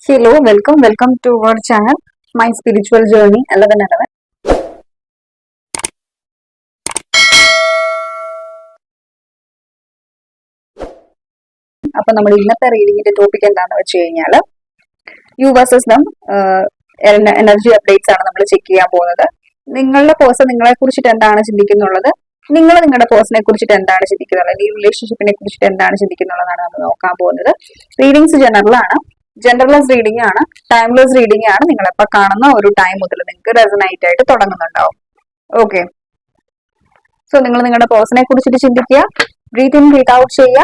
Hello, welcome to our channel, My Spiritual Journey 1111. അപ്പൊ നമ്മൾ ഇന്നത്തെ റീഡിങ്ങിന്റെ ടോപ്പിക് എന്താണെന്ന് വെച്ച് കഴിഞ്ഞാൽ you versus them energy updates ആണ് നമ്മൾ ചെക്ക് ചെയ്യാൻ പോകുന്നത്. നിങ്ങളുടെ പേഴ്സൺ നിങ്ങളെ കുറിച്ചിട്ട് എന്താണ് ചിന്തിക്കുന്നുള്ളത്, നിങ്ങൾ നിങ്ങളുടെ പേഴ്സണെ കുറിച്ചിട്ട് എന്താണ് ചിന്തിക്കുന്നുള്ളത്, ഈ റിലേഷൻഷിപ്പിനെ കുറിച്ചിട്ട് എന്താണ് ചിന്തിക്കുന്നുള്ളതാണ് നമ്മൾ നോക്കാൻ പോകുന്നത്. റീഡിങ്സ് ജനറൽ ആണ്, ജനറലൈസ് റീഡിംഗ് ആണ്, ടൈംലെസ് റീഡിംഗ് ആണ്. നിങ്ങളെപ്പോ കാണുന്ന ഒരു ടൈം മുതൽ നിങ്ങൾക്ക് റെസനേറ്റ് ആയിട്ട് തുടങ്ങുന്നുണ്ടാവും. ഓക്കെ, സോ നിങ്ങൾ നിങ്ങളുടെ പേഴ്സണെ കുറിച്ചിട്ട് ചിന്തിക്കുക, ബ്രീത്ത് ഇൻ ബ്രീത്ത് ഔട്ട് ചെയ്യുക,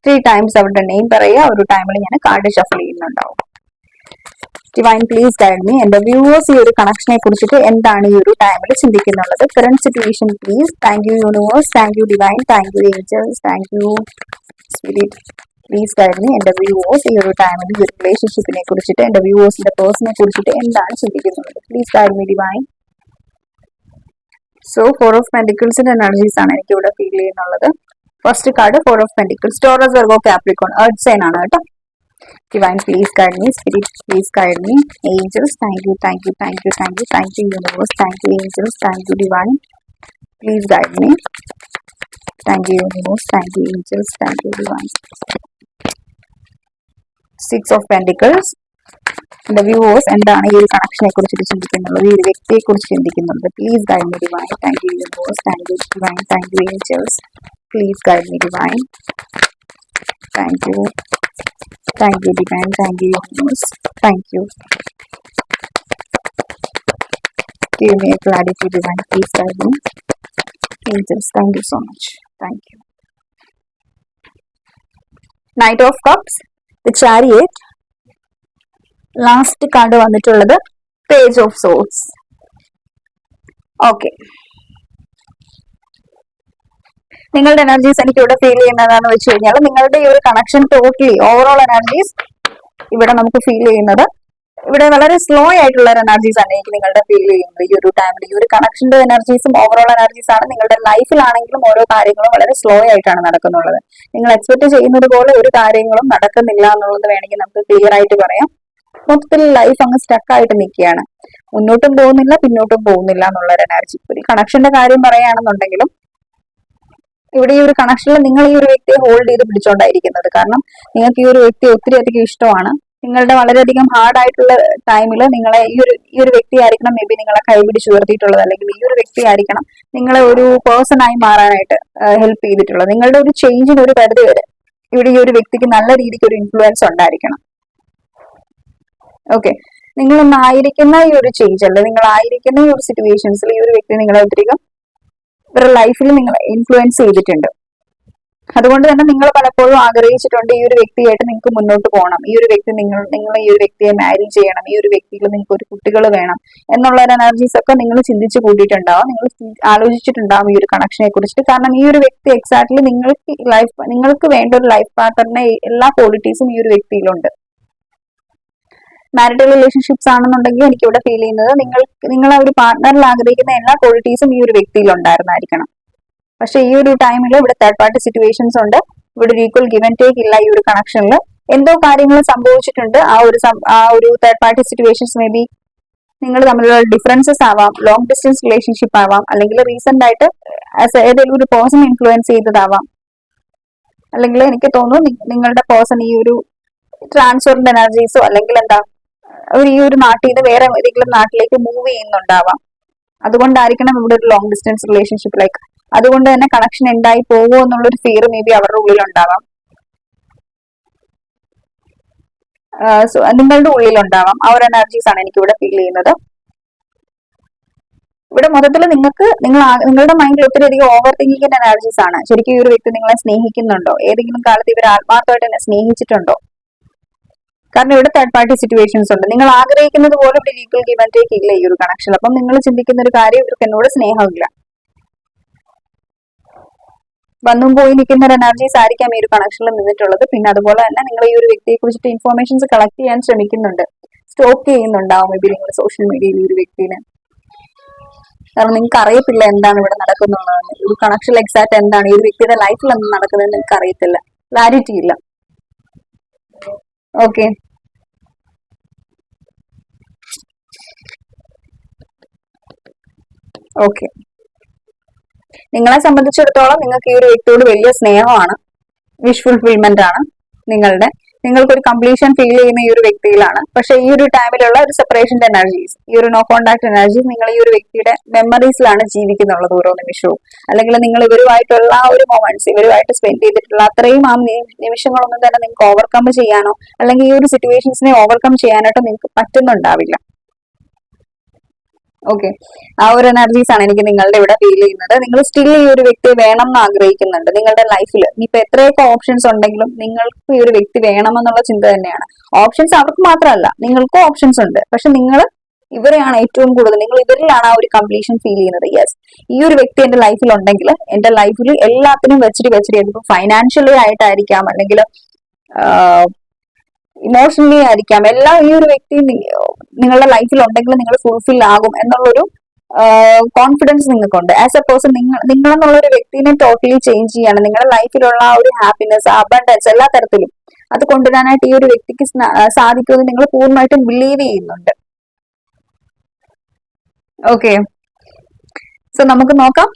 3 ടൈംസ് അവരുടെ നെയിം പറയുക. ഒരു ടൈമിൽ ഞാൻ കാർഡ് ഷഫിൾ ചെയ്യുന്നുണ്ടാവും. Divine please guide me. എന്റെ വ്യൂവേഴ്സ് ഈ ഒരു കണക്ഷനെ കുറിച്ചിട്ട് എന്താണ് ഈ ഒരു ടൈമിൽ ചിന്തിക്കുന്നുള്ളത്? Current situation please. Thank you universe, thank you divine, thank you angels, thank you spirit. Please guide me. എന്റെ വ്യൂവേഴ്സ് ഈ ഒരു ടൈമിൽ ഈ ഒരു റിലേഷൻഷിപ്പിനെ കുറിച്ചിട്ട്, എന്റെ വ്യൂവേഴ്സിന്റെ പേഴ്സണെ കുറിച്ചിട്ട് എന്താണ് ചിന്തിക്കുന്നത്? Please guide me divine. So 4 of പെന്റിക്കിൾസിന്റെ എനർജീസ് ആണ് എനിക്ക് ഇവിടെ ഫീൽ ചെയ്യുന്നുള്ളത്. First card 4 of pentacles, Taurus, Virgo, Capricorn, earth sign ആണ് കേട്ടോ. Divine please guide me. Spirit please guide me. Angels thank you, thank you, thank you, thank you, thank you universe, thank you angels, thank you divine. Please guide me. Thank you universe, thank you angels, thank you divine. 6 of pentacles. എന്റെ viewers എന്താണ് ഈ ഒരു കണക്ഷനെ കുറിച്ചിട്ട് ചിന്തിക്കുന്നുള്ളത്, ഈ ഒരു വ്യക്തിയെ കുറിച്ച് ചിന്തിക്കുന്നുള്ളത്? Please guide me divine. Thank you universe, thank you divine, thank you angels, please guide me divine. Thank you, thank you divine, thank you universe, thank you. Give me a clarity divine, please guide me. Angels, thank you so much. Thank you. Knight of Cups, the Chariot. Last card വന്നിട്ടുള്ളത് page of swords. Okay, നിങ്ങളുടെ energies എനിക്ക് ഇവിടെ feel ചെയ്യുന്നതാണെന്ന് വെച്ച് കഴിഞ്ഞാൽ നിങ്ങളുടെ ഈ ഒരു connection totally overall energies ഇവിടെ നമുക്ക് ഫീൽ ചെയ്യുന്നത് ഇവിടെ വളരെ സ്ലോ ആയിട്ടുള്ള ഒരു എനർജീസ് ആണ് എനിക്ക് നിങ്ങളുടെ ഫീൽ ചെയ്യുന്നത് ഈ ഒരു ടൈമിൽ. ഈ ഒരു കണക്ഷന്റെ എനർജീസും ഓവറോൾ എനർജീസ് ആണ്. നിങ്ങളുടെ ലൈഫിലാണെങ്കിലും ഓരോ കാര്യങ്ങളും വളരെ സ്ലോ ആയിട്ടാണ് നടക്കുന്നുള്ളത്. നിങ്ങൾ എക്സ്പെക്ട് ചെയ്യുന്നത് പോലെ ഒരു കാര്യങ്ങളും നടക്കുന്നില്ല എന്നുള്ളത് വേണമെങ്കിൽ നമുക്ക് ക്ലിയർ ആയിട്ട് പറയാം. മൊത്തത്തിൽ ലൈഫ് അങ്ങ് സ്റ്റക്ക് ആയിട്ട് നിൽക്കുകയാണ്. മുന്നോട്ടും പോകുന്നില്ല, പിന്നോട്ടും പോകുന്നില്ല എന്നുള്ള ഒരു എനർജി. ഒരു കണക്ഷന്റെ കാര്യം പറയുകയാണെന്നുണ്ടെങ്കിലും ഇവിടെ ഈ ഒരു കണക്ഷനിൽ നിങ്ങൾ ഈ ഒരു വ്യക്തിയെ ഹോൾഡ് ചെയ്ത് പിടിച്ചോണ്ടായിരിക്കുന്നത്. കാരണം നിങ്ങൾക്ക് ഈ ഒരു വ്യക്തി ഒത്തിരി അധികം ഇഷ്ടമാണ്. നിങ്ങളുടെ വളരെയധികം ഹാർഡ് ആയിട്ടുള്ള ടൈമിൽ നിങ്ങളെ ഈ ഒരു വ്യക്തി ആയിരിക്കണം മേ ബി നിങ്ങളെ കൈപിടിച്ച് ഉയർത്തിയിട്ടുള്ളത്, അല്ലെങ്കിൽ ഈ ഒരു വ്യക്തി ആയിരിക്കണം നിങ്ങളെ ഒരു പേഴ്സൺ ആയി മാറാനായിട്ട് ഹെൽപ്പ് ചെയ്തിട്ടുള്ളത്. നിങ്ങളുടെ ഒരു ചേഞ്ചിന് ഒരു പരിധി വരെ ഇവിടെ ഈ ഒരു വ്യക്തിക്ക് നല്ല രീതിക്ക് ഒരു ഇൻഫ്ലുവൻസ് ഉണ്ടായിരിക്കണം. ഓക്കെ, നിങ്ങൾ ആയിരിക്കുന്ന ഈ ഒരു ചേഞ്ച് അല്ലെ, നിങ്ങൾ ആയിരിക്കുന്ന ഈ ഒരു സിറ്റുവേഷൻസിൽ ഈ ഒരു വ്യക്തി നിങ്ങളെ ഒത്തിരിക്കും ഇവരുടെ ലൈഫിൽ നിങ്ങളെ ഇൻഫ്ലുവൻസ് ചെയ്തിട്ടുണ്ട്. അതുകൊണ്ട് തന്നെ നിങ്ങൾ പലപ്പോഴും ആഗ്രഹിച്ചിട്ടുണ്ട് ഈ ഒരു വ്യക്തിയായിട്ട് നിങ്ങൾക്ക് മുന്നോട്ട് പോകണം, ഈ ഒരു വ്യക്തി നിങ്ങൾ ഈ ഒരു വ്യക്തിയെ മാരി ചെയ്യണം, ഈ ഒരു വ്യക്തിയിൽ നിങ്ങൾക്ക് ഒരു കുട്ടികൾ വേണം എന്നുള്ള ഒരു എനർജീസ് ഒക്കെ നിങ്ങൾ ചിന്തിച്ചു കൂട്ടിയിട്ടുണ്ടാവും. നിങ്ങൾ ആലോചിച്ചിട്ടുണ്ടാവും ഈ ഒരു കണക്ഷനെ കുറിച്ചിട്ട്. കാരണം ഈ ഒരു വ്യക്തി എക്സാക്ട്ലി നിങ്ങൾക്ക് വേണ്ട ഒരു ലൈഫ് പാർട്ണറിന്റെ എല്ലാ ക്വാളിറ്റീസും ഈ ഒരു വ്യക്തിയിലുണ്ട്. മാരിറ്റൽ റിലേഷൻഷിപ്സ് ആണെന്നുണ്ടെങ്കിൽ എനിക്ക് ഇവിടെ ഫീൽ ചെയ്യുന്നത് നിങ്ങൾ ഒരു പാർട്ണറിൽ ആഗ്രഹിക്കുന്ന എല്ലാ ക്വാളിറ്റീസും ഈ ഒരു വ്യക്തിയിൽ ഉണ്ടായിരുന്നായിരിക്കണം. പക്ഷെ ഈ ഒരു ടൈമിൽ ഇവിടെ തേർഡ് പാർട്ടി സിറ്റുവേഷൻസ് ഉണ്ട്. ഇവിടെ ഒരു ഈക്വൽ ഗിവ് ആൻഡ് ടേക്ക് ഇല്ല. ഈ ഒരു കണക്ഷനിൽ എന്തോ കാര്യങ്ങൾ സംഭവിച്ചിട്ടുണ്ട്. ആ ഒരു third party situations may be നിങ്ങൾ തമ്മിലുള്ള ഡിഫറൻസസ് ആവാം, ലോങ് ഡിസ്റ്റൻസ് റിലേഷൻഷിപ്പ് ആവാം, അല്ലെങ്കിൽ റീസെന്റ് ആയിട്ട് ഏതെങ്കിലും ഒരു പേഴ്സൺ ഇൻഫ്ലുവൻസ് ചെയ്തതാവാം, അല്ലെങ്കിൽ എനിക്ക് തോന്നുന്നു നിങ്ങളുടെ പേഴ്സൺ ഈ ഒരു ട്രാൻസ്ഫറിന്റെ എനർജീസോ അല്ലെങ്കിൽ എന്താ ഈ ഒരു നാട്ടിൽ നിന്ന് വേറെ ഏതെങ്കിലും നാട്ടിലേക്ക് മൂവ് ചെയ്യുന്നുണ്ടാവാം. അതുകൊണ്ടായിരിക്കണം ഇവിടെ ഒരു ലോങ് ഡിസ്റ്റൻസ് റിലേഷൻഷിപ്പ് ലൈക്ക് അതുകൊണ്ട് തന്നെ കണക്ഷൻ ഉണ്ടായി പോകുമോ എന്നുള്ളൊരു ഫിയർ മേ ബി അവരുടെ ഉള്ളിൽ ഉണ്ടാവാം, നിങ്ങളുടെ ഉള്ളിലുണ്ടാവാം. ആ ഒരു എനർജീസ് ആണ് എനിക്ക് ഇവിടെ ഫീൽ ചെയ്യുന്നത്. ഇവിടെ മൊത്തത്തിൽ നിങ്ങളുടെ മൈൻഡിൽ ഒത്തിരി അധികം ഓവർ തിങ്കിങ്ങിന്റെ എനർജീസ് ആണ്. ശരിക്കും ഈ ഒരു വ്യക്തി നിങ്ങളെ സ്നേഹിക്കുന്നുണ്ടോ? ഏതെങ്കിലും കാലത്ത് ഇവർ ആത്മാർത്ഥമായിട്ട് തന്നെ സ്നേഹിച്ചിട്ടുണ്ടോ? കാരണം ഇവിടെ തേർഡ് പാർട്ടി സിറ്റുവേഷൻസ് ഉണ്ട്. നിങ്ങൾ ആഗ്രഹിക്കുന്നത് പോലെ ഇവിടെ ഈക്വൽ ഗിവ് ആൻഡ് ടേക്ക് ഇല്ല ഈ ഒരു കണക്ഷൻ. അപ്പം നിങ്ങൾ ചിന്തിക്കുന്ന ഒരു കാര്യം, ഇവർക്ക് എന്നോട് സ്നേഹമില്ല, വന്നും പോയി നിൽക്കുന്ന ഒരു എനർജീസ് ആയിരിക്കാം ഈ ഒരു കണക്ഷനിൽ നിന്നിട്ടുള്ളത്. പിന്നെ അതുപോലെ തന്നെ നിങ്ങൾ ഈ ഒരു വ്യക്തിയെ കുറിച്ചിട്ട് ഇൻഫോർമേഷൻസ് കളക്ട് ചെയ്യാൻ ശ്രമിക്കുന്നുണ്ട്, സ്റ്റോക്ക് ചെയ്യുന്നുണ്ടാവും മേ ബി നിങ്ങൾ സോഷ്യൽ മീഡിയയിൽ ഈ ഒരു വ്യക്തിനെ. കാരണം നിങ്ങൾക്ക് അറിയത്തില്ല എന്താണ് ഇവിടെ നടക്കുന്നുള്ളതെന്ന്. ഒരു കണക്ഷൻ എക്സാക്ട് എന്താണ് ഈ ഒരു വ്യക്തിയുടെ ലൈഫിൽ എന്ത് നടക്കുന്നതെന്ന് നിങ്ങൾക്ക് അറിയത്തില്ല, ക്ലാരിറ്റി ഇല്ല. ഓക്കെ, ഓക്കെ, നിങ്ങളെ സംബന്ധിച്ചിടത്തോളം നിങ്ങൾക്ക് ഈ ഒരു വ്യക്തിയോട് വലിയ സ്നേഹമാണ്, വിഷ് ഫുൾഫിൽമെന്റ് ആണ് നിങ്ങളുടെ, നിങ്ങൾക്കൊരു കംപ്ലീഷൻ ഫീൽ ചെയ്യുന്ന ഈ ഒരു വ്യക്തിയിലാണ്. പക്ഷെ ഈ ഒരു ടൈമിലുള്ള ഒരു സെപ്പറേഷന്റെ എനർജീസ്, ഈ ഒരു നോ കോണ്ടാക്ട് എനർജീസ്, നിങ്ങൾ ഈ ഒരു വ്യക്തിയുടെ മെമ്മറീസിലാണ് ജീവിക്കുന്നുള്ളത് ഓരോ നിമിഷവും. അല്ലെങ്കിൽ നിങ്ങൾ ഇവരുമായിട്ടുള്ള ആ ഒരു മൊമെന്റ്സ്, ഇവരുമായിട്ട് സ്പെൻഡ് ചെയ്തിട്ടുള്ള അത്രയും ആ നിമിഷങ്ങളൊന്നും തന്നെ നിങ്ങൾക്ക് ഓവർകം ചെയ്യാനോ അല്ലെങ്കിൽ ഈ ഒരു സിറ്റുവേഷൻസിനെ ഓവർകം ചെയ്യാനായിട്ടോ നിങ്ങൾക്ക് പറ്റുന്നുണ്ടാവില്ല. ഓക്കെ, ആ ഒരു എനർജീസ് ആണ് എനിക്ക് നിങ്ങളുടെ ഇവിടെ ഫീൽ ചെയ്യുന്നത്. നിങ്ങൾ സ്റ്റിൽ ഈ ഒരു വ്യക്തിയെ വേണം എന്ന് ആഗ്രഹിക്കുന്നുണ്ട് നിങ്ങളുടെ ലൈഫിൽ. ഇനിയിപ്പോ എത്രയൊക്കെ ഓപ്ഷൻസ് ഉണ്ടെങ്കിലും നിങ്ങൾക്ക് ഈ ഒരു വ്യക്തി വേണമെന്നുള്ള ചിന്ത തന്നെയാണ്. ഓപ്ഷൻസ് അവർക്ക് മാത്രമല്ല, നിങ്ങൾക്കും ഓപ്ഷൻസ് ഉണ്ട്. പക്ഷെ നിങ്ങൾ ഇവരെയാണ് ഏറ്റവും കൂടുതൽ, നിങ്ങൾ ഇവരിലാണ് ആ ഒരു കംപ്ലീഷൻ ഫീൽ ചെയ്യുന്നത്. യെസ്, ഈ ഒരു വ്യക്തി എന്റെ ലൈഫിൽ ഉണ്ടെങ്കിൽ എന്റെ ലൈഫിൽ എല്ലാത്തിനും വെച്ചിട്ട് ഇതിപ്പോ ഫൈനാൻഷ്യലി ആയിട്ടായിരിക്കാം, അല്ലെങ്കിൽ ഇമോഷണലി ആയിരിക്കാം, എല്ലാം ഈ ഒരു വ്യക്തി നിങ്ങളുടെ ലൈഫിൽ ഉണ്ടെങ്കിൽ നിങ്ങൾ ഫുൾഫിൽ ആകും എന്നുള്ളൊരു കോൺഫിഡൻസ് നിങ്ങൾക്കുണ്ട്. ആസ് എ പേഴ്സൺ നിങ്ങളെന്നുള്ള ഒരു വ്യക്തിനെ ടോട്ടലി ചേഞ്ച് ചെയ്യാണ്. നിങ്ങളുടെ ലൈഫിലുള്ള ആ ഒരു ഹാപ്പിനെസ്, അബണ്ടൻസ് എല്ലാ തരത്തിലും അത് കൊണ്ടുവരാനായിട്ട് ഈ ഒരു വ്യക്തിക്ക് സാധിക്കുമെന്ന് നിങ്ങൾ പൂർണ്ണമായിട്ടും ബിലീവ് ചെയ്യുന്നുണ്ട്. ഓക്കെ, സോ നമുക്ക് നോക്കാം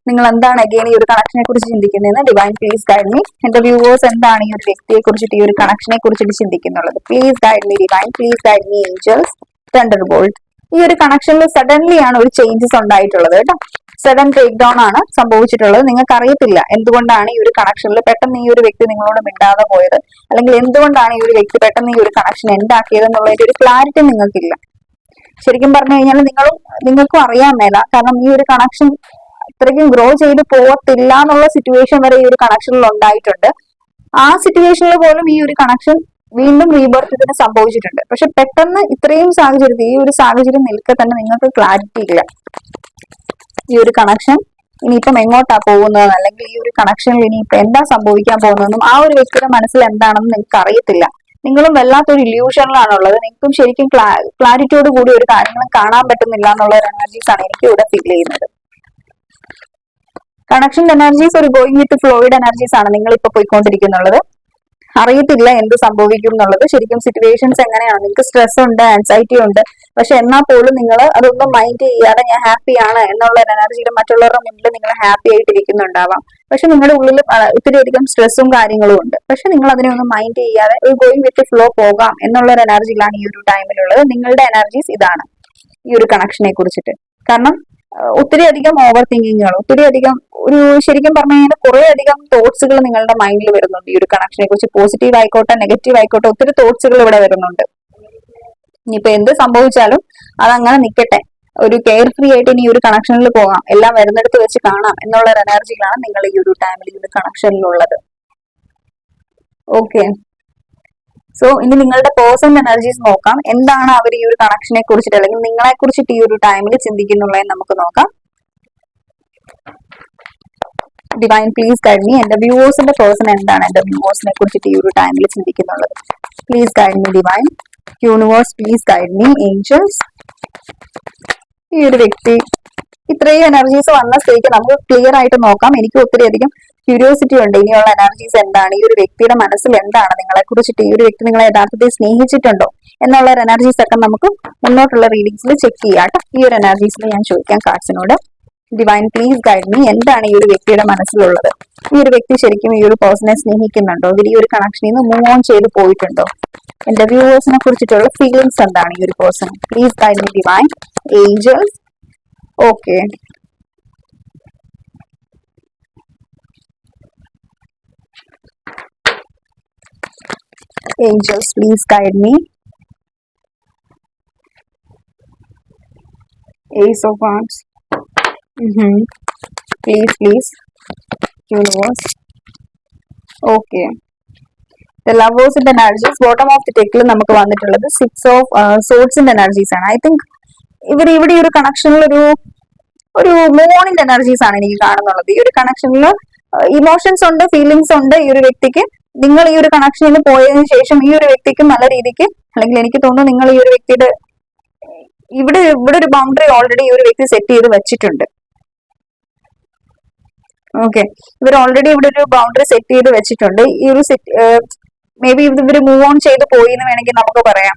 നിങ്ങൾ എന്താണ് അഗെയിൻ ഈ ഒരു കണക്ഷനെ കുറിച്ച് ചിന്തിക്കുന്നതെന്ന്. Divine please guide me. എന്റെ വ്യൂവേഴ്സ് എന്താണ് ഈ ഒരു വ്യക്തിയെ കുറിച്ചിട്ട്, ഈ ഒരു കണക്ഷനെ കുറിച്ചിട്ട് ചിന്തിക്കുന്നുള്ളത്? Please guide me divine, please guide me angels, thunderbolt. ഈ ഒരു കണക്ഷനിൽ സഡൻലി ആണ് ഒരു ചേഞ്ചസ് ഉണ്ടായിട്ടുള്ളത് കേട്ടോ. സഡൻ ബ്രേക്ക് ഡൗൺ ആണ് സംഭവിച്ചിട്ടുള്ളത്. നിങ്ങൾക്ക് അറിയത്തില്ല എന്തുകൊണ്ടാണ് ഈ ഒരു കണക്ഷനിൽ പെട്ടെന്ന് ഈ ഒരു വ്യക്തി നിങ്ങളോട് മിണ്ടാതെ പോയത്, അല്ലെങ്കിൽ എന്തുകൊണ്ടാണ് ഈ ഒരു വ്യക്തി പെട്ടെന്ന് ഈ ഒരു കണക്ഷൻ എന്താക്കിയത് എന്നുള്ളതിന്റെ ഒരു ക്ലാരിറ്റി നിങ്ങൾക്കില്ല. ശരിക്കും പറഞ്ഞു കഴിഞ്ഞാൽ നിങ്ങൾക്കും അറിയാൻ മേല. കാരണം ഈ ഒരു കണക്ഷൻ അത്രയ്ക്കും ഗ്രോ ചെയ്ത് പോകത്തില്ല എന്നുള്ള സിറ്റുവേഷൻ വരെ ഈ ഒരു കണക്ഷനിൽ ഉണ്ടായിട്ടുണ്ട്. ആ സിറ്റുവേഷനിൽ പോലും ഈ ഒരു കണക്ഷൻ വീണ്ടും റീബർത്ത് ഇതിന് സംഭവിച്ചിട്ടുണ്ട്. പക്ഷെ പെട്ടെന്ന് ഇത്രയും സാഹചര്യത്തിൽ, ഈ ഒരു സാഹചര്യം നിൽക്കെ തന്നെ നിങ്ങൾക്ക് ക്ലാരിറ്റി ഇല്ല ഈ ഒരു കണക്ഷൻ ഇനിയിപ്പം എങ്ങോട്ടാ പോകുന്നത്, അല്ലെങ്കിൽ ഈ ഒരു കണക്ഷനിൽ ഇനിയിപ്പം എന്താ സംഭവിക്കാൻ പോകുന്നതെന്നും ആ ഒരു വ്യക്തിയുടെ മനസ്സിൽ എന്താണെന്ന് നിങ്ങൾക്ക് അറിയത്തില്ല. നിങ്ങളും വല്ലാത്തൊരു ഇല്യൂഷനിലാണുള്ളത്. നിങ്ങൾക്കും ശരിക്കും ക്ലാരിറ്റിയോട് കൂടി ഒരു കാര്യങ്ങളും കാണാൻ പറ്റുന്നില്ല എന്നുള്ള ഒരു എനർജീസ് ആണ് എനിക്ക് ഇവിടെ ഫീൽ ചെയ്യുന്നത്. കണക്ഷൻ എനർജീസ് ഒരു ഗോയിങ് വിത്ത് ഫ്ലോയിഡ് എനർജീസ് ആണ് നിങ്ങൾ ഇപ്പൊ പോയിക്കൊണ്ടിരിക്കുന്നുള്ളത്. അറിയത്തില്ല എന്ത് സംഭവിക്കും എന്നുള്ളത്. ശരിക്കും സിറ്റുവേഷൻസ് എങ്ങനെയാണ്, നിങ്ങൾക്ക് സ്ട്രെസ് ഉണ്ട്, ആൻസൈറ്റി ഉണ്ട്. പക്ഷെ എന്നാൽ പോലും നിങ്ങൾ അതൊന്നും മൈൻഡ് ചെയ്യാതെ ഞാൻ ഹാപ്പിയാണ് എന്നുള്ള എനർജിയിൽ മറ്റുള്ളവരുടെ മുന്നിൽ നിങ്ങൾ ഹാപ്പി ആയിട്ടിരിക്കുന്നുണ്ടാവാം. പക്ഷെ നിങ്ങളുടെ ഉള്ളിൽ ഒത്തിരി അധികം സ്ട്രെസ്സും കാര്യങ്ങളും ഉണ്ട്. പക്ഷെ നിങ്ങൾ അതിനെ ഒന്നും മൈൻഡ് ചെയ്യാതെ ഒരു ഗോയിങ് വിത്ത് ഫ്ലോ പോകാം എന്നുള്ള ഒരു എനർജിയിലാണ് ഈ ഒരു ടൈമിലുള്ളത്. നിങ്ങളുടെ എനർജീസ് ഇതാണ് ഈ ഒരു കണക്ഷനെ കുറിച്ചിട്ട്. കാരണം ഒത്തിരി അധികം ഓവർ തിങ്കിങ്ങുകൾ, ഒത്തിരി അധികം ഒരു ശരിക്കും പറഞ്ഞു കഴിഞ്ഞാൽ കുറെ അധികം തോട്ട്സുകൾ നിങ്ങളുടെ മൈൻഡിൽ വരുന്നുണ്ട് ഈ ഒരു കണക്ഷനെ കുറിച്ച്. പോസിറ്റീവ് ആയിക്കോട്ടെ നെഗറ്റീവ് ആയിക്കോട്ടെ ഒത്തിരി തോട്ട്സുകൾ ഇവിടെ വരുന്നുണ്ട്. ഇനിയിപ്പോ എന്ത് സംഭവിച്ചാലും അതങ്ങനെ നിൽക്കട്ടെ, ഒരു കെയർ ഫ്രീ ആയിട്ട് ഇനി ഒരു കണക്ഷനിൽ പോകാം, എല്ലാം വരുന്നിടത്ത് വെച്ച് കാണാം എന്നുള്ള ഒരു എനർജിയിലാണ് നിങ്ങൾ ഈ ഒരു ടൈമിൽ ഈ ഒരു കണക്ഷനിലുള്ളത്. ഓക്കെ, സോ ഇനി നിങ്ങളുടെ പേഴ്സണൽ എനർജീസ് നോക്കാം. എന്താണ് അവർ ഈ ഒരു കണക്ഷനെ കുറിച്ചിട്ട് അല്ലെങ്കിൽ നിങ്ങളെ കുറിച്ചിട്ട് ഈ ഒരു ടൈമിൽ ചിന്തിക്കുന്നുള്ളതെന്ന് നമുക്ക് നോക്കാം. Divine please guide me. എന്റെ വ്യൂവേഴ്സിന്റെ പേഴ്സൺ എന്താണ് എന്റെ വ്യൂവേഴ്സിനെ കുറിച്ചിട്ട് ഈ ഒരു ടൈമിൽ ചിന്തിക്കുന്നുള്ളത്? Please guide me divine. Universe please guide me. Angels. ഈ ഒരു വ്യക്തി ഇത്രയും എനർജീസ് വന്ന സ്ഥിതിക്ക് നമുക്ക് ക്ലിയർ ആയിട്ട് നോക്കാം. എനിക്ക് ഒത്തിരി അധികം ക്യൂരിയോസിറ്റി ഉണ്ട് ഇനിയുള്ള എനർജീസ് എന്താണ്, ഈ ഒരു വ്യക്തിയുടെ മനസ്സിൽ എന്താണ് നിങ്ങളെ കുറിച്ചിട്ട്, ഈ ഒരു വ്യക്തി നിങ്ങളെ യഥാർത്ഥത്തിൽ സ്നേഹിച്ചിട്ടുണ്ടോ എന്നുള്ള ഒരു എനർജീസ് ഒക്കെ നമുക്ക് മുന്നോട്ടുള്ള റീഡിങ്സിൽ ചെക്ക് ചെയ്യാം. ഈ ഒരു എനർജീസിൽ ഞാൻ ചോദിക്കാം കാർഡ്സിനോട്. Divine please guide me. എന്താണ് ഈ ഒരു വ്യക്തിയുടെ മനസ്സിലുള്ളത്? ഈ ഒരു വ്യക്തി ശരിക്കും ഈ ഒരു പേഴ്സണെ സ്നേഹിക്കുന്നുണ്ടോ? ഇവർ ഈ ഒരു കണക്ഷനിൽ നിന്ന് മൂവ് ഓൺ ചെയ്ത് പോയിട്ടുണ്ടോ? എന്റെ വ്യൂവേഴ്സിനെ കുറിച്ചിട്ടുള്ള ഫീലിംഗ്സ് എന്താണ് ഈ ഒരു person? Please guide me divine. Angels. Okay, angels please guide me. Ace of Wands. Please universe. Okay, the lovers in the energies. Bottom of the deck നമുക്ക് വന്നിട്ടുള്ളത് 6 of swords in the energies ആണ്. I think ഇവിടെ ഈ ഒരു കണക്ഷനിൽ ഒരു morning energies ആണ് എനിക്ക് കാണുന്നുള്ളത്. ഈ ഒരു കണക്ഷനിൽ ഇമോഷൻസ് ഉണ്ട്, ഫീലിങ്സ് ഉണ്ട് ഈ ഒരു വ്യക്തിക്ക്. നിങ്ങൾ ഈ ഒരു കണക്ഷനിൽ പോയതിനു ശേഷം ഈ ഒരു വ്യക്തിക്ക് നല്ല രീതിക്ക്, അല്ലെങ്കിൽ എനിക്ക് തോന്നുന്നു നിങ്ങൾ ഈ ഒരു വ്യക്തിയുടെ ഇവിടെ ഒരു ബൗണ്ടറി ഓൾറെഡി ഈ ഒരു വ്യക്തി സെറ്റ് ചെയ്ത് വെച്ചിട്ടുണ്ട്. ഓക്കെ, ഇവർ ഓൾറെഡി ഇവിടെ ഒരു ബൗണ്ടറി സെറ്റ് ചെയ്ത് വെച്ചിട്ടുണ്ട്. ഈ ഒരു മേ ബി ഇവർ മൂവ് ഓൺ ചെയ്ത് പോയി എന്ന് വേണമെങ്കിൽ നമുക്ക് പറയാം.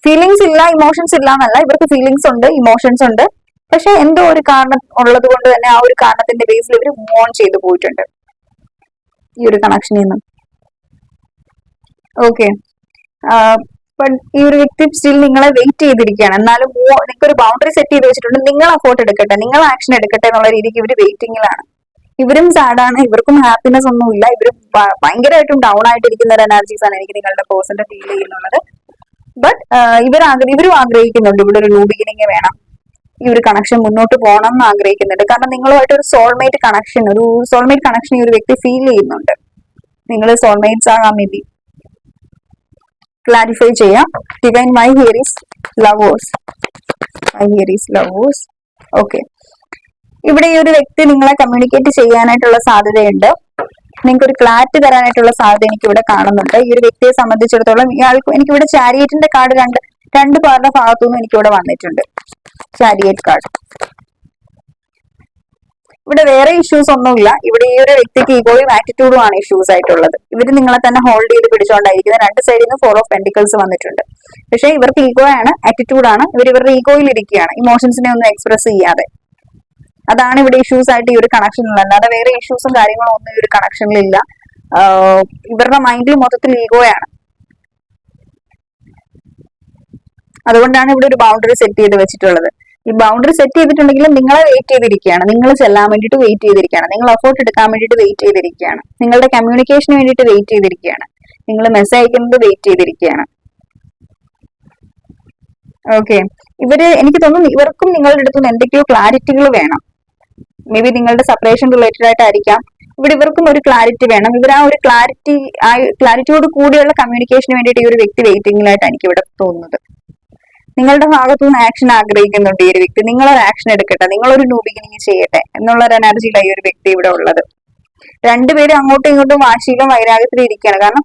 ഫീലിങ്സ് ഇല്ല, ഇമോഷൻസ് ഇല്ല എന്നല്ല, ഇവർക്ക് ഫീലിങ്സ് ഉണ്ട്, ഇമോഷൻസ് ഉണ്ട്. പക്ഷെ എന്തോ ഒരു കാരണം ഉള്ളത് കൊണ്ട് തന്നെ ആ ഒരു കാരണത്തിന്റെ ബേസിൽ ഇവർ മൂവ് ഓൺ ചെയ്തു പോയിട്ടുണ്ട് ഈ ഒരു കണക്ഷനിൽ നിന്ന്. ഓക്കെ, ഈ ഒരു വ്യക്തി സ്റ്റിൽ നിങ്ങളെ വെയിറ്റ് ചെയ്തിരിക്കുകയാണ്. എന്നാലും നിങ്ങൾക്ക് ഒരു ബൗണ്ടറി സെറ്റ് ചെയ്ത് വെച്ചിട്ടുണ്ട്. നിങ്ങൾ അഫോർട്ട് എടുക്കട്ടെ, നിങ്ങൾ ആക്ഷൻ എടുക്കട്ടെ എന്നുള്ള രീതിക്ക് ഇവർ വെയിറ്റിംഗിലാണ്. ഇവരും സാഡാണ്, ഇവർക്കും ഹാപ്പിനെസ് ഒന്നുമില്ല. ഇവർ ഭയങ്കരമായിട്ടും ഡൗൺ ആയിട്ടിരിക്കുന്ന ഒരു എനർജീസ് ആണ് എനിക്ക് നിങ്ങളുടെ പേഴ്സന്റെ ഫീൽ ചെയ്യുന്നുള്ളത്. ബട്ട് ഇവരും ആഗ്രഹിക്കുന്നുണ്ട് ഇവിടെ ഒരു ന്യൂ ബിഗിനിങ് വേണം, ഈ ഒരു കണക്ഷൻ മുന്നോട്ട് പോകണം എന്ന് ആഗ്രഹിക്കുന്നുണ്ട്. കാരണം നിങ്ങളുമായിട്ട് ഒരു സോൾമേറ്റ് കണക്ഷൻ ഈ ഒരു വ്യക്തി ഫീൽ ചെയ്യുന്നുണ്ട്. നിങ്ങൾ സോൾമേറ്റ്സ് ആകാം മേ ബി. ക്ലാരിഫൈ ചെയ്യാം. Divine my here is lovers. Okay, ഇവിടെ ഈ ഒരു വ്യക്തി നിങ്ങളെ കമ്മ്യൂണിക്കേറ്റ് ചെയ്യാനായിട്ടുള്ള സാധ്യതയുണ്ട്. നിങ്ങൾക്ക് ഒരു ക്ലാരിറ്റി തരാനായിട്ടുള്ള സാധ്യത എനിക്ക് ഇവിടെ കാണുന്നുണ്ട്. ഈ ഒരു വ്യക്തിയെ സംബന്ധിച്ചിടത്തോളം ഇയാൾക്ക് എനിക്കിവിടെ ചാരിയറ്റിന്റെ കാർഡ് രണ്ട് പേരുടെ ഭാഗത്തുനിന്നും എനിക്കിവിടെ വന്നിട്ടുണ്ട്. Chariot card. ഇവിടെ വേറെ ഇഷ്യൂസ് ഒന്നുമില്ല. ഇവിടെ ഈ ഒരു വ്യക്തിക്ക് ഈഗോയും ആറ്റിറ്റ്യൂഡും ആണ് ഇഷ്യൂസ് ആയിട്ടുള്ളത്. ഇവർ നിങ്ങളെ തന്നെ ഹോൾഡ് ചെയ്ത് പിടിച്ചുകൊണ്ടായിരിക്കുന്നത്. രണ്ട് സൈഡിൽ നിന്ന് 4 ഓഫ് പെന്റിക്കിൾസ് വന്നിട്ടുണ്ട്. പക്ഷെ ഇവർക്ക് ഈഗോ ആണ്, ആറ്റിറ്റ്യൂഡാണ്. ഇവരുടെ ഈഗോയിൽ ഇരിക്കുകയാണ്, ഇമോഷൻസിനെ ഒന്നും എക്സ്പ്രസ് ചെയ്യാതെ. അതാണ് ഇവിടെ ഇഷ്യൂസ് ആയിട്ട് ഈ ഒരു കണക്ഷനിൽ. അല്ലാതെ വേറെ ഇഷ്യൂസും കാര്യങ്ങളും ഒന്നും ഈ ഒരു കണക്ഷനിലില്ല. ഇവരുടെ മൈൻഡിൽ മൊത്തത്തിൽ ഈഗോയാണ്. അതുകൊണ്ടാണ് ഇവിടെ ഒരു ബൗണ്ടറി സെറ്റ് ചെയ്ത് വെച്ചിട്ടുള്ളത്. ഈ ബൗണ്ടറി സെറ്റ് ചെയ്തിട്ടുണ്ടെങ്കിൽ നിങ്ങളെ വെയിറ്റ് ചെയ്തിരിക്കുകയാണ്, നിങ്ങൾ ചെല്ലാൻ വേണ്ടിയിട്ട് വെയിറ്റ് ചെയ്തിരിക്കുകയാണ്, നിങ്ങൾ എഫോർട്ട് എടുക്കാൻ വേണ്ടിയിട്ട് വെയിറ്റ് ചെയ്തിരിക്കുകയാണ്, നിങ്ങളുടെ കമ്മ്യൂണിക്കേഷന് വേണ്ടിയിട്ട് വെയിറ്റ് ചെയ്തിരിക്കുകയാണ്, നിങ്ങൾ മെസ്സേജ് അയക്കുന്നത് വെയിറ്റ് ചെയ്തിരിക്കുകയാണ്. ഓക്കെ, എനിക്ക് തോന്നുന്നു ഇവർക്കും നിങ്ങളുടെ അടുത്തുനിന്ന് എന്തൊക്കെയോ ക്ലാരിറ്റികൾ വേണം. മേ ബി നിങ്ങളുടെ സെപ്പറേഷൻ റിലേറ്റഡ് ആയിട്ടായിരിക്കാം. ഇവർക്കും ഒരു ക്ലാരിറ്റി വേണം. ഇവർ ആ ഒരു ക്ലാരിറ്റിയോട് കൂടിയുള്ള കമ്മ്യൂണിക്കേഷന് വേണ്ടിയിട്ട് ഈ ഒരു വ്യക്തി വെയിറ്റിംഗിലായിട്ടാണ് എനിക്ക് ഇവിടെ തോന്നുന്നത്. നിങ്ങളുടെ ഭാഗത്തു നിന്ന് ആക്ഷൻ ആഗ്രഹിക്കുന്നുണ്ട് ഈ ഒരു വ്യക്തി. നിങ്ങളൊരു ആക്ഷൻ എടുക്കട്ടെ, നിങ്ങളൊരു ന്യൂ ബിഗിനിങ് ചെയ്യട്ടെ എന്നുള്ള ഒരു എനർജിയിലാണ് ഈ ഒരു വ്യക്തി ഇവിടെ ഉള്ളത്. രണ്ടുപേരും അങ്ങോട്ടും ഇങ്ങോട്ടും വാശിയിലും വൈരാഗ്യത്തിലും ഇരിക്കുകയാണ്. കാരണം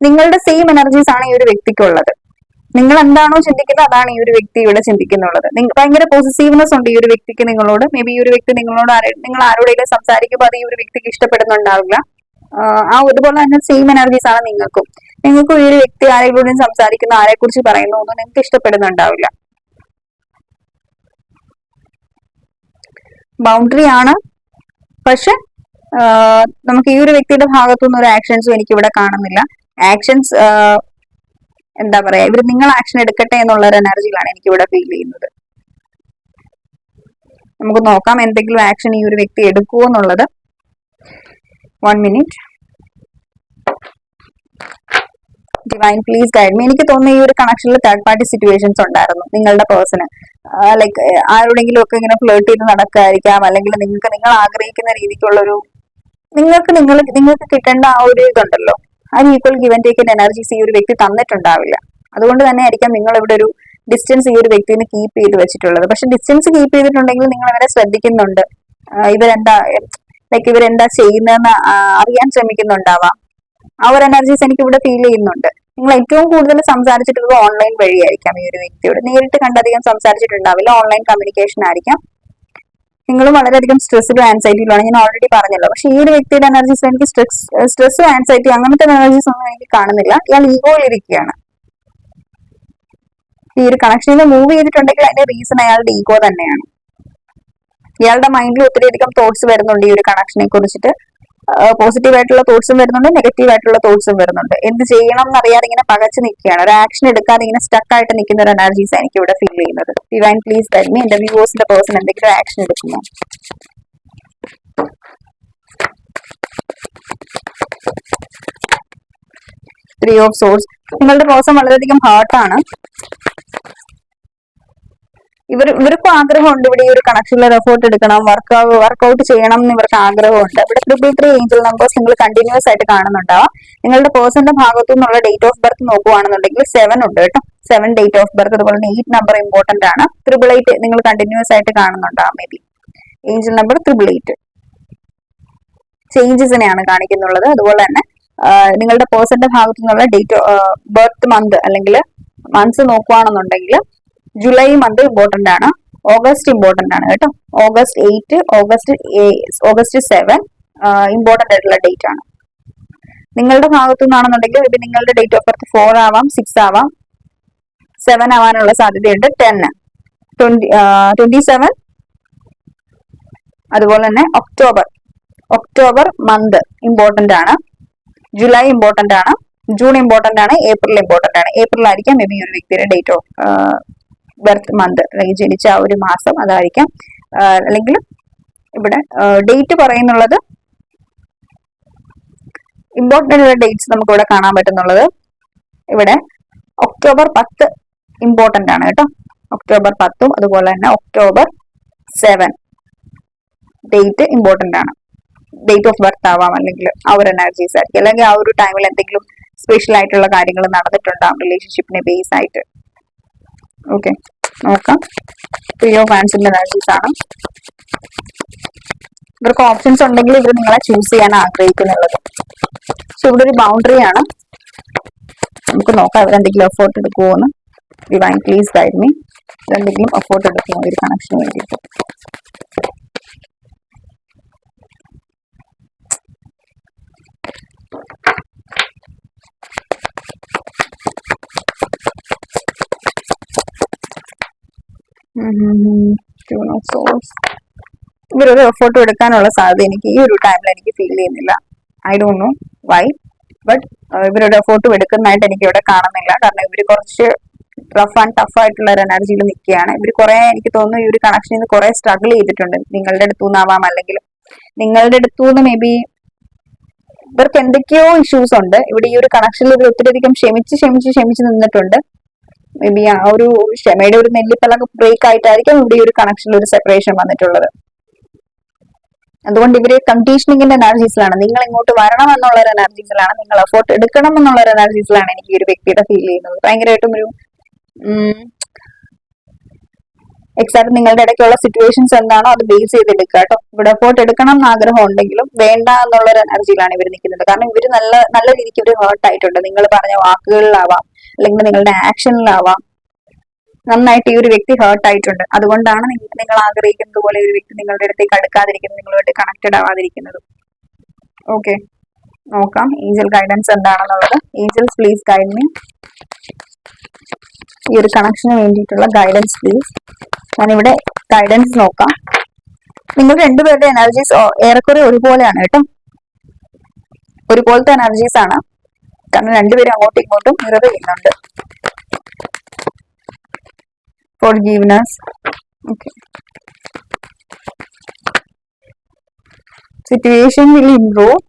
നിങ്ങളുടെ സെയിം എനർജീസ് ആണ് ഈ ഒരു വ്യക്തിക്കുള്ളത്. നിങ്ങൾ എന്താണോ ചിന്തിക്കുന്നത് അതാണ് ഈ ഒരു വ്യക്തി ഇവിടെ ചിന്തിക്കുന്നുള്ളത്. ഭയങ്കര പോസിറ്റീവ്നെസ് ഉണ്ട് ഈ ഒരു വ്യക്തിക്ക് നിങ്ങളോട്. മേ ബി ഈ ഒരു വ്യക്തി നിങ്ങൾ ആരോടെങ്കിലും സംസാരിക്കുമ്പോൾ അത് ഈ ഒരു വ്യക്തിക്ക് ഇഷ്ടപ്പെടുന്നുണ്ടാവില്ല. അതുപോലെ തന്നെ സെയിം എനർജീസ് ആണ് നിങ്ങൾക്കും ഈ ഒരു വ്യക്തി ആരെങ്കിലും സംസാരിക്കുന്ന, ആരെ കുറിച്ച് പറയുന്നു ഒന്നും നിങ്ങൾക്ക് ഇഷ്ടപ്പെടുന്നുണ്ടാവില്ല. ബൗണ്ടറി ആണ്. പക്ഷെ നമുക്ക് ഈ ഒരു വ്യക്തിയുടെ ഭാഗത്തുനിന്ന് ഒരു ആക്ഷൻസും എനിക്ക് ഇവിടെ കാണുന്നില്ല. ആക്ഷൻസ് എന്താ പറയാ, നിങ്ങൾ ആക്ഷൻ എടുക്കട്ടെ എന്നുള്ള ഒരു എനർജിയിലാണ് എനിക്ക് ഇവിടെ ഫീൽ ചെയ്യുന്നത്. നമുക്ക് നോക്കാം എന്തെങ്കിലും ആക്ഷൻ ഈ ഒരു വ്യക്തി എടുക്കുമോ എന്നുള്ളത്. 1 minute. Divine please guide me. എനിക്ക് തോന്നുന്നു ഈ ഒരു കണക്ഷനിൽ തേർഡ് പാർട്ടി സിറ്റുവേഷൻസ് ഉണ്ടായിരുന്നു നിങ്ങളുടെ പേഴ്സണ്. ലൈക്ക് ആരോടെങ്കിലും ഒക്കെ ഇങ്ങനെ ഫ്ലേർട്ട് ചെയ്ത് നടക്കായിരിക്കാം, അല്ലെങ്കിൽ നിങ്ങൾ ആഗ്രഹിക്കുന്ന രീതിക്കുള്ളൊരു നിങ്ങൾക്ക് കിട്ടേണ്ട ആ ഒരു ഇതുണ്ടല്ലോ, ആ ഈക്വൽ ഗിവൻ ടേക്കിന്റെ എനർജീസ് ഈ ഒരു വ്യക്തി തന്നിട്ടുണ്ടാവില്ല. അതുകൊണ്ട് തന്നെ ആയിരിക്കാം നിങ്ങൾ ഇവിടെ ഒരു ഡിസ്റ്റൻസ് ഈ ഒരു വ്യക്തിനെ കീപ്പ് ചെയ്ത് വെച്ചിട്ടുള്ളത്. പക്ഷെ ഡിസ്റ്റൻസ് കീപ്പ് ചെയ്തിട്ടുണ്ടെങ്കിൽ നിങ്ങൾ അവരെ ശ്രദ്ധിക്കുന്നുണ്ട്. ഇവരെന്താ ചെയ്യുന്നതെന്ന് അറിയാൻ ശ്രമിക്കുന്നുണ്ടാവാം. ആ ഒരു എനർജീസ് എനിക്ക് ഇവിടെ ഫീൽ ചെയ്യുന്നുണ്ട്. നിങ്ങൾ ഏറ്റവും കൂടുതൽ സംസാരിച്ചിട്ടുള്ളത് ഓൺലൈൻ വഴിയായിരിക്കാം. ഈ ഒരു വ്യക്തിയോട് നേരിട്ട് കണ്ടധികം സംസാരിച്ചിട്ടുണ്ടാവില്ല, ഓൺലൈൻ കമ്മ്യൂണിക്കേഷൻ ആയിരിക്കാം. നിങ്ങളും വളരെയധികം സ്ട്രെസ്സിലും ആൻസൈറ്റിയിലാണ്, ഞാൻ ഓൾറെഡി പറഞ്ഞല്ലോ. പക്ഷെ ഈ ഒരു വ്യക്തിയുടെ എനർജീസ് എനിക്ക് സ്ട്രെസ്സും ആൻസൈറ്റി അങ്ങനത്തെ എനർജീസ് ഒന്നും എനിക്ക് കാണുന്നില്ല. ഇയാൾ ഈഗോയിൽ ഇരിക്കുകയാണ്. ഈ ഒരു കണക്ഷനിൽ മൂവ് ചെയ്തിട്ടുണ്ടെങ്കിൽ അതിന്റെ റീസൺ അയാളുടെ ഈഗോ തന്നെയാണ്. ഇയാളുടെ മൈൻഡിൽ ഒത്തിരിയധികം തോട്ട്സ് വരുന്നുണ്ട് ഈ ഒരു കണക്ഷനെ കുറിച്ചിട്ട്. പോസിറ്റീവ് ആയിട്ടുള്ള തോട്ട്സും വരുന്നുണ്ട്, നെഗറ്റീവ് ആയിട്ടുള്ള തോട്ട്സും വരുന്നുണ്ട്. എന്ത് ചെയ്യണം എന്നറിയാതെ ഇങ്ങനെ പകച്ചു നിൽക്കുകയാണ്. ഒരു ആക്ഷൻ എടുക്കാതെ ഇങ്ങനെ സ്റ്റക്ക് ആയിട്ട് നിൽക്കുന്ന ഒരു എനർജീസ് എനിക്ക് ഇവിടെ ഫീൽ ചെയ്യുന്നത്. Divine please guide me. എന്റെ വ്യൂവേഴ്സിന്റെ പേഴ്സൺ എന്തെങ്കിലും ആക്ഷൻ എടുക്കുമോ? Three of swords. നിങ്ങളുടെ പേഴ്സൺ വളരെയധികം ഹേർട്ടാണ്. ഇവർക്കും ആഗ്രഹമുണ്ട് ഇവിടെ ഈ ഒരു കണക്ഷനിൽ എഫോർട്ട് എടുക്കണം, വർക്ക്ഔട്ട് ചെയ്യണം എന്ന് ഇവർക്ക് ആഗ്രഹമുണ്ട്. ഇവിടെ 333 ഏഞ്ചൽ നമ്പേഴ്സ് നിങ്ങൾ കണ്ടിന്യൂസ് ആയിട്ട് കാണുന്നുണ്ടാവാം. നിങ്ങളുടെ പേഴ്സന്റെ ഭാഗത്തു നിന്നുള്ള ഡേറ്റ് ഓഫ് ബർത്ത് നോക്കുവാണെന്നുണ്ടെങ്കിൽ 7 ഉണ്ട് കേട്ടോ. 7 ഡേറ്റ് ഓഫ് ബർത്ത്. അതുപോലെ 8 നമ്പർ ഇമ്പോർട്ടന്റ് ആണ്. 888 നിങ്ങൾ കണ്ടിന്യൂസ് ആയിട്ട് കാണുന്നുണ്ടാവാം. മേ ബി ഏഞ്ചൽ നമ്പർ 888 ചേഞ്ചസിനെയാണ് കാണിക്കുന്നുള്ളത്. അതുപോലെ തന്നെ നിങ്ങളുടെ പേഴ്സന്റെ ഭാഗത്തു നിന്നുള്ള ഡേറ്റ് ബർത്ത് മന്ത് അല്ലെങ്കിൽ മന്ത്സ് നോക്കുവാണെന്നുണ്ടെങ്കിൽ ജൂലൈ മന്ത് ഇമ്പോർട്ടന്റ് ആണ്, ഓഗസ്റ്റ് ഇമ്പോർട്ടന്റ് ആണ് കേട്ടോ. ഓഗസ്റ്റ് 8, ഓഗസ്റ്റ് 7 ഇമ്പോർട്ടന്റ് ആയിട്ടുള്ള ഡേറ്റ് ആണ്. നിങ്ങളുടെ ഭാഗത്തു നിന്നാണെന്നുണ്ടെങ്കിൽ ഇത് നിങ്ങളുടെ ഡേറ്റ് ഓഫ് ബർത്ത് 4 ആവാം, 6 ആവാം, 7 ആവാനുള്ള സാധ്യതയുണ്ട്. 10, 27, അതുപോലെ തന്നെ ഒക്ടോബർ മന്ത് ഇമ്പോർട്ടന്റ് ആണ്, ജൂലൈ ഇമ്പോർട്ടന്റ് ആണ്, ജൂൺ ഇമ്പോർട്ടന്റ് ആണ്, ഏപ്രിൽ ഇമ്പോർട്ടന്റ് ആണ്. ഏപ്രിൽ ആയിരിക്കാം മേ ബി ഒരു വ്യക്തിയുടെ ഡേറ്റ് ഓഫ് ബർത്ത് മന്ത്, അല്ലെങ്കിൽ ജനിച്ച ആ ഒരു മാസം അതായിരിക്കാം. അല്ലെങ്കിൽ ഇവിടെ ഡേറ്റ് പറയുന്നുള്ളത് ഇമ്പോർട്ടന്റ് ഉള്ള ഡേറ്റ്സ് നമുക്ക് ഇവിടെ കാണാൻ പറ്റുന്നുള്ളത് ഇവിടെ ഒക്ടോബർ 10 ഇമ്പോർട്ടന്റ് ആണ് കേട്ടോ. ഒക്ടോബർ 10ഉം അതുപോലെ തന്നെ ഒക്ടോബർ 7 ഡേറ്റ് ഇമ്പോർട്ടന്റ് ആണ്. ഡേറ്റ് ഓഫ് ബർത്ത് ആവാം, അല്ലെങ്കിൽ ആ ഒരു എനർജീസ് ആയിരിക്കും, അല്ലെങ്കിൽ ആ ഒരു ടൈമിൽ എന്തെങ്കിലും സ്പെഷ്യൽ ആയിട്ടുള്ള കാര്യങ്ങൾ നടന്നിട്ടുണ്ടാവും റിലേഷൻഷിപ്പിനെ ബേസ് ആയിട്ട്. ഓക്കെ, നോക്കാം. 3 ഓഫ് ഹാൻഡ്സിന്റെ എനർജീസ് ആണ്. ഇവർക്ക് ഓപ്ഷൻസ് ഉണ്ടെങ്കിൽ ഇവർ നിങ്ങളെ ചൂസ് ചെയ്യാൻ ആഗ്രഹിക്കുന്നുള്ളത്. പക്ഷെ ഇവിടെ ഒരു ബൗണ്ടറി ആണ്. നമുക്ക് നോക്കാം ഇവരെന്തെങ്കിലും എഫേർട്ട് എടുക്കുമോന്ന്. Divine please guide me. ഇവരെന്തെങ്കിലും എഫേർട്ട് എടുക്കുമോ ഒരു കണക്ഷന് വേണ്ടിയിട്ട്. ഇവരൊരു എഫേർട്ട് എടുക്കാനുള്ള സാധ്യത എനിക്ക് ഈ ഒരു ടൈമിൽ എനിക്ക് ഫീൽ ചെയ്യുന്നില്ല. I don't know why, but ഇവരുടെ എഫേർട്ട് എടുക്കുന്നതായിട്ട് എനിക്ക് ഇവിടെ കാണുന്നില്ല. കാരണം ഇവർ കുറച്ച് റഫ് ആൻഡ് ടഫ് ആയിട്ടുള്ള ഒരു എനർജിയിൽ നിൽക്കുകയാണ്. ഇവർ കുറെ, എനിക്ക് തോന്നുന്നു ഈ ഒരു കണക്ഷനിൽ നിന്ന് കുറെ സ്ട്രഗിൾ ചെയ്തിട്ടുണ്ട്. നിങ്ങളുടെ അടുത്തുനിന്നാവാം, അല്ലെങ്കിൽ നിങ്ങളുടെ അടുത്തുനിന്ന് മേ ബി ഇവർക്ക് എന്തൊക്കെയോ ഇഷ്യൂസ് ഉണ്ട്. ഇവിടെ ഈ ഒരു കണക്ഷനിൽ ഇവർ ഒത്തിരിയധികം ക്ഷമിച്ച് നിന്നിട്ടുണ്ട്. മേ ബി ആ ഒരു ക്ഷമയുടെ ഒരു നെല്ലിപ്പലൊക്കെ ബ്രേക്ക് ആയിട്ടായിരിക്കും ഇവിടെ ഈ ഒരു കണക്ഷനിൽ ഒരു സെപ്പറേഷൻ വന്നിട്ടുള്ളത്. അതുകൊണ്ട് ഇവര് കണ്ടീഷനിങ്ങിന്റെ എനർജീസിലാണ്, നിങ്ങൾ ഇങ്ങോട്ട് വരണം എന്നുള്ള ഒരു എനർജീസിലാണ്, നിങ്ങൾ എഫോർട്ട് എടുക്കണം എന്നുള്ള ഒരു എനർജീസിലാണ് എനിക്ക് ഈ ഒരു വ്യക്തിയുടെ ഫീൽ ചെയ്യുന്നത്. ഭയങ്കരമായിട്ടും ഒരു എക്സാക്ട് നിങ്ങളുടെ ഇടയ്ക്കുള്ള സിറ്റുവേഷൻസ് എന്താണോ അത് ബേസ് ചെയ്തെടുക്കുക കേട്ടോ. ഇവിടെ എഫോർട്ട് എടുക്കണം എന്ന് ആഗ്രഹം ഉണ്ടെങ്കിലും വേണ്ട എന്നുള്ള ഒരു എനർജിയിലാണ് ഇവർ നിൽക്കുന്നത്. കാരണം ഇവര് നല്ല രീതിക്ക് ഇവർ ഹേർട്ട് ആയിട്ടുണ്ട്. നിങ്ങൾ പറഞ്ഞ വാക്കുകളിലാവാം, അല്ലെങ്കിൽ നിങ്ങളുടെ ആക്ഷനിലാവാം, നന്നായിട്ട് ഈ ഒരു വ്യക്തി ഹേർട്ട് ആയിട്ടുണ്ട്. അതുകൊണ്ടാണ് നിങ്ങൾ ആഗ്രഹിക്കുന്നത് പോലെ ഒരു വ്യക്തി നിങ്ങളുടെ അടുത്തേക്ക് അടുക്കാതിരിക്കുന്നത്, നിങ്ങളുമായിട്ട് കണക്റ്റഡ് ആവാതിരിക്കുന്നത്. ഓക്കെ, നോക്കാം ഏഞ്ചൽ ഗൈഡൻസ് എന്താണെന്നുള്ളത്. Angeles please guide me. ഈ ഒരു കണക്ഷന് വേണ്ടിയിട്ടുള്ള ഗൈഡൻസ് പ്ലീസ്. ഞാനിവിടെ ഗൈഡൻസ് നോക്കാം. നിങ്ങൾ രണ്ടുപേരുടെ എനർജീസ് ഏറെക്കുറെ ഒരുപോലെയാണ് കേട്ടോ, ഒരുപോലത്തെ എനർജീസ് ആണ്. കാരണം രണ്ടുപേരും അങ്ങോട്ടും ഇങ്ങോട്ടും മിറർ ചെയ്യുന്നുണ്ട്. Forgiveness. Okay. Situation will improve.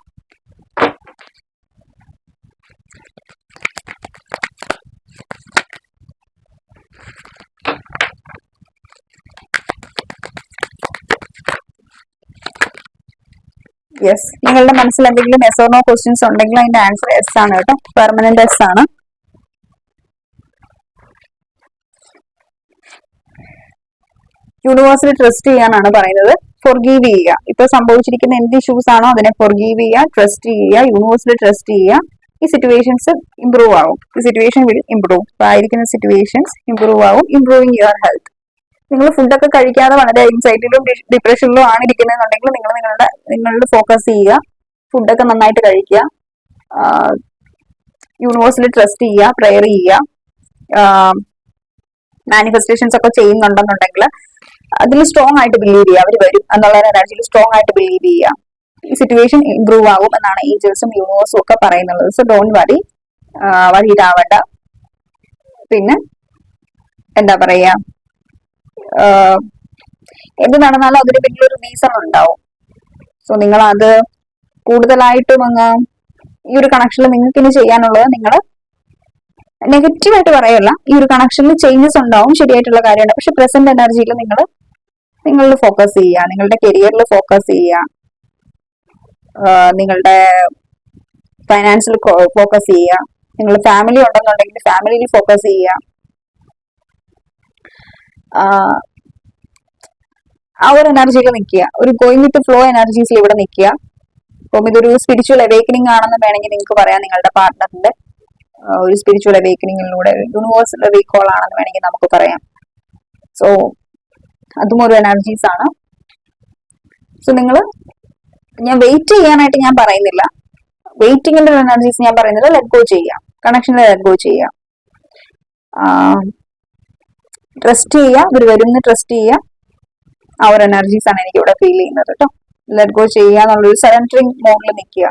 Yes, നിങ്ങളുടെ മനസ്സിൽ എന്തെങ്കിലും എസ് ഓർ നോ ക്വസ്റ്റ്യൻസ് ഉണ്ടെങ്കിൽ അതിന്റെ ആൻസർ എസ് ആണ് കേട്ടോ, പെർമനന്റ് എസ് ആണ്. യൂണിവേഴ്സിൽ ട്രസ്റ്റ് ചെയ്യാനാണ് പറയുന്നത്. ഫൊർഗീവ് ചെയ്യുക. ഇപ്പൊ സംഭവിച്ചിരിക്കുന്ന എന്ത് ഇഷ്യൂസ് ആണോ അതിനെ ഫൊർഗീവ് ചെയ്യുക, ട്രസ്റ്റ് ചെയ്യുക, യൂണിവേഴ്സിൽ ട്രസ്റ്റ് ചെയ്യുക. ഈ സിറ്റുവേഷൻസ് ഇംപ്രൂവ് ആവും. ഈ സിറ്റുവേഷൻ വിൽ ഇംപ്രൂവ്. ആയിരിക്കുന്ന സിറ്റുവേഷൻസ് ഇംപ്രൂവ് ആവും. Improving your health. നിങ്ങൾ ഫുഡൊക്കെ കഴിക്കാതെ വളരെ എൻസൈറ്റിലും ഡിപ്രഷനിലും ആണ് ഇരിക്കുന്നതെന്നുണ്ടെങ്കിൽ നിങ്ങൾ നിങ്ങളുടെ ഫോക്കസ് ചെയ്യുക. ഫുഡൊക്കെ നന്നായിട്ട് കഴിക്കുക, യൂണിവേഴ്സിൽ ട്രസ്റ്റ് ചെയ്യുക, പ്രെയർ ചെയ്യുക. മാനിഫെസ്റ്റേഷൻസ് ഒക്കെ ചെയ്യുന്നുണ്ടെന്നുണ്ടെങ്കിൽ അതിൽ സ്ട്രോങ് ആയിട്ട് ബിലീവ് ചെയ്യുക. അവർ വരും എന്നുള്ള എനർജിയിൽ സ്ട്രോങ് ആയിട്ട് ബിലീവ് ചെയ്യുക. ഈ സിറ്റുവേഷൻ ഇംപ്രൂവ് ആകും എന്നാണ് ഏഞ്ചൽസും യൂണിവേഴ്സും ഒക്കെ പറയുന്നത്. സോ ഡോണ്ട് വറി, വരീഡാവണ്ട. പിന്നെ എന്താ പറയാ, എന്ത് നടന്നാലും അതിന് പിന്നിൽ ഒരു റീസൺ ഉണ്ടാവും. സോ നിങ്ങൾ അത് കൂടുതലായിട്ടും ഈ ഒരു കണക്ഷനിൽ നിങ്ങൾക്ക് ഇനി ചെയ്യാനുള്ളത്, നിങ്ങൾ നെഗറ്റീവായിട്ട് പറയല്ല, ഈ ഒരു കണക്ഷനിൽ ചേഞ്ചസ് ഉണ്ടാവും, ശരിയായിട്ടുള്ള കാര്യമാണ്. പക്ഷെ പ്രസന്റ് എനർജിയിൽ നിങ്ങളുടെ ഫോക്കസ് ചെയ്യുക, നിങ്ങളുടെ കരിയറിൽ ഫോക്കസ് ചെയ്യുക, നിങ്ങളുടെ ഫൈനാൻസിൽ ഫോക്കസ് ചെയ്യുക, നിങ്ങൾ ഫാമിലി ഉണ്ടെന്നുണ്ടെങ്കിൽ ഫാമിലിയിൽ ഫോക്കസ് ചെയ്യുക. ആ ഒരു എനർജിയിൽ നിൽക്കുക, ഒരു ഗോയിങ് വിത്ത് ഫ്ലോ എനർജീസിൽ ഇവിടെ നിൽക്കുക. അപ്പം ഇതൊരു സ്പിരിച്വൽ അവേക്കനിങ് ആണെന്ന് വേണമെങ്കിൽ നിങ്ങൾക്ക് പറയാം. നിങ്ങളുടെ പാർട്ട്ണറിന്റെ ഒരു സ്പിരിച്വൽ അവേക്കനിങ്ങിലൂടെ യൂണിവേഴ്സൽ റീകോൾ ആണെന്ന് വേണമെങ്കിൽ നമുക്ക് പറയാം. സോ അതും ഒരു എനർജീസ് ആണ്. സോ ഞാൻ വെയിറ്റ് ചെയ്യാനായിട്ട് ഞാൻ പറയുന്നില്ല, വെയിറ്റിംഗിന്റെ ഒരു എനർജീസ് ഞാൻ പറയുന്നില്ല. ലെറ്റ് ഗോ ചെയ്യാം, കണക്ഷനിൽ ലെറ്റ് ഗോ ചെയ്യാം, ട്രസ്റ്റ് ചെയ്യുക. ഇവർ വരുന്ന ട്രസ്റ്റ് ചെയ്യുക. ആ ഒരു എനർജീസ് ആണ് എനിക്ക് ഇവിടെ ഫീൽ ചെയ്യുന്നത് കേട്ടോ. ലെറ്റ് ഗോ ചെയ്യുക എന്നുള്ളൊരു സറണ്ടറിങ് മോഡിൽ നിൽക്കുക.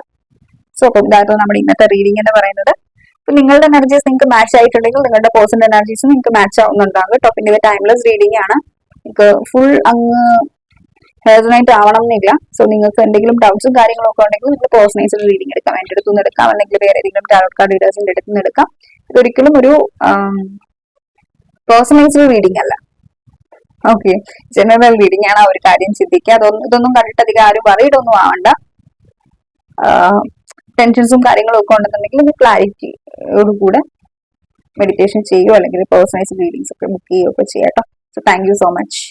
സോ അപ്പം ഇതായിരുന്നു നമ്മുടെ ഇന്നത്തെ റീഡിംഗ് എന്ന് പറയുന്നത്. അപ്പൊ നിങ്ങളുടെ എനർജീസ് നിങ്ങൾക്ക് മാച്ച് ആയിട്ടുണ്ടെങ്കിൽ നിങ്ങളുടെ പേഴ്സണൽ എനർജീസ് നിങ്ങൾക്ക് മാച്ച് ആവുന്നുണ്ടാകും കേട്ടോ. പിന്നെ ഇത് ടൈംലെസ് റീഡിംഗ് ആണ്, നിങ്ങൾക്ക് ഫുൾ അങ്ങ് റെസൊണേറ്റ് ആവണം എന്നില്ല. സോ നിങ്ങൾക്ക് എന്തെങ്കിലും ഡൗട്ട്സും കാര്യങ്ങളും ഒക്കെ ഉണ്ടെങ്കിൽ നിങ്ങൾക്ക് പേഴ്സണലൈസ്ഡ് റീഡിംഗ് എടുക്കാം, എൻ്റെ അടുത്ത് നിന്ന് എടുക്കാം, അല്ലെങ്കിൽ വേറെ ഏതെങ്കിലും ടാരോട്ട് കാർഡ് റീഡേഴ്സിന്റെ അടുത്ത് നിന്ന് എടുക്കാം. ഇതൊരിക്കലും ഒരു പേഴ്സണലൈസ്ഡ് റീഡിംഗ് അല്ല. ഓക്കെ, ജനറൽ റീഡിംഗ് ആണ്. ആ ഒരു കാര്യം ചിന്തിക്കുക. ഇതൊന്നും കണ്ടിട്ട് അധികം ആരും വറീഡൊന്നും ആവണ്ട. ടെൻഷൻസും കാര്യങ്ങളും ഒക്കെ ഉണ്ടെന്നുണ്ടെങ്കിൽ ഒന്ന് ക്ലാരിറ്റിയോടുകൂടെ മെഡിറ്റേഷൻ ചെയ്യുകയോ അല്ലെങ്കിൽ പേഴ്സണലൈസ്ഡ് റീഡിങ്സ് ഒക്കെ ബുക്ക് ചെയ്യുകയോ ഒക്കെ ചെയ്യാം കേട്ടോ. So thank you so much.